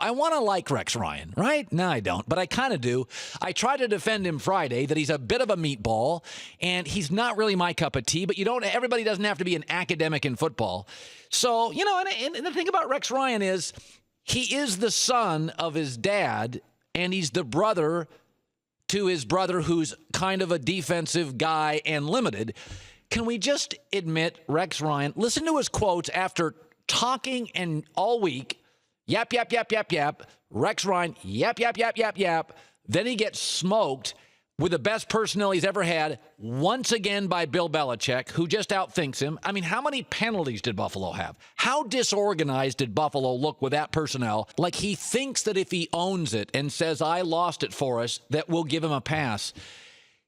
I want to like Rex Ryan, right? No, I don't, but I kind of do. I tried to defend him Friday that he's a bit of a meatball, and he's not really my cup of tea, but everybody doesn't have to be an academic in football. So, and the thing about Rex Ryan is he is the son of his dad, and he's the brother to his brother who's kind of a defensive guy and limited. Can we just admit Rex Ryan, listen to his quotes after talking and all week, yap, yap, yap, yap, yap, Rex Ryan, yap, yap, yap, yap, yap. Then he gets smoked with the best personnel he's ever had, once again by Bill Belichick, who just outthinks him. I mean, how many penalties did Buffalo have? How disorganized did Buffalo look with that personnel? Like, he thinks that if he owns it and says, I lost it for us, that we'll give him a pass.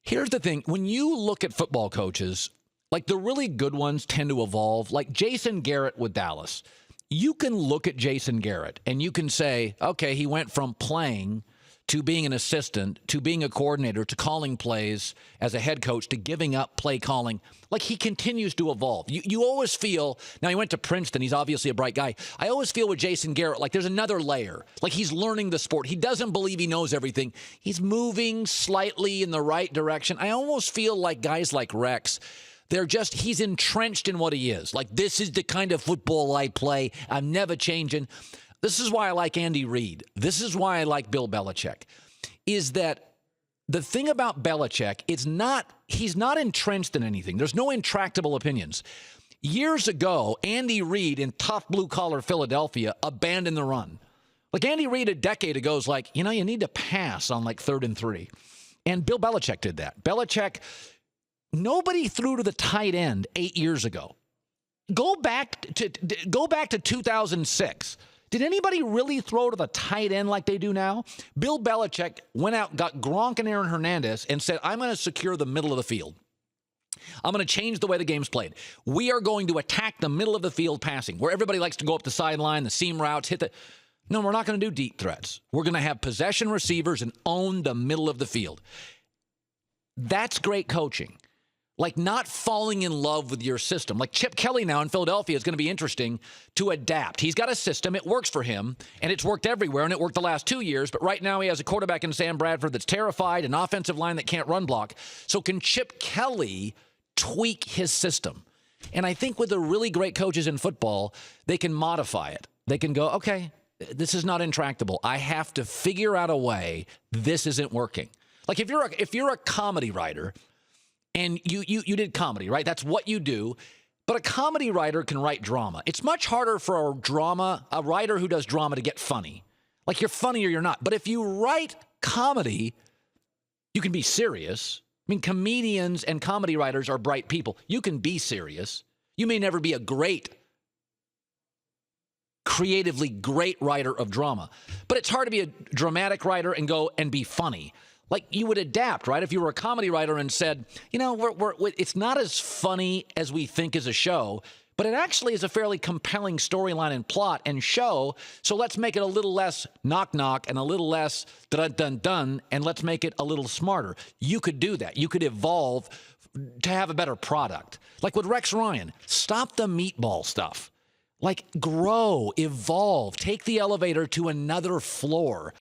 Here's the thing. When you look at football coaches, like the really good ones tend to evolve, like Jason Garrett with Dallas. You can look at Jason Garrett and you can say, okay, he went from playing to being an assistant, to being a coordinator, to calling plays as a head coach, to giving up play calling. Like, he continues to evolve. You always feel, now he went to Princeton, he's obviously a bright guy. I always feel with Jason Garrett, like there's another layer. Like, he's learning the sport. He doesn't believe he knows everything. He's moving slightly in the right direction. I almost feel like guys like Rex, he's entrenched in what he is. Like, this is the kind of football I play. I'm never changing. This is why I like Andy Reid. This is why I like Bill Belichick, is that the thing about Belichick is he's not entrenched in anything. There's no intractable opinions. Years ago, Andy Reid in tough blue-collar Philadelphia abandoned the run. Like, Andy Reid a decade ago was like, you need to pass on like 3rd and 3. And Bill Belichick did that. Nobody threw to the tight end 8 years ago. Go back to 2006. Did anybody really throw to the tight end like they do now? Bill Belichick went out, got Gronk and Aaron Hernandez, and said, I'm going to secure the middle of the field. I'm going to change the way the game's played. We are going to attack the middle of the field passing, where everybody likes to go up the sideline, the seam routes, No, we're not going to do deep threats. We're going to have possession receivers and own the middle of the field. That's great coaching. Like, not falling in love with your system. Like, Chip Kelly now in Philadelphia is going to be interesting to adapt. He's got a system. It works for him, and it's worked everywhere, and it worked the last 2 years. But right now he has a quarterback in Sam Bradford that's terrified, an offensive line that can't run block. So can Chip Kelly tweak his system? And I think with the really great coaches in football, they can modify it. They can go, okay, this is not intractable. I have to figure out a way this isn't working. Like, if you're a comedy writer, and you did comedy, right? That's what you do. But a comedy writer can write drama. It's much harder for a writer who does drama to get funny. Like, you're funny or you're not. But if you write comedy, you can be serious. I mean, comedians and comedy writers are bright people. You can be serious. You may never be a creatively great writer of drama. But it's hard to be a dramatic writer and go and be funny. Like, you would adapt, right? If you were a comedy writer and said, it's not as funny as we think as a show, but it actually is a fairly compelling storyline and plot and show, so let's make it a little less knock-knock and a little less dun-dun-dun, and let's make it a little smarter. You could do that. You could evolve to have a better product. Like with Rex Ryan, stop the meatball stuff. Like, grow, evolve, take the elevator to another floor.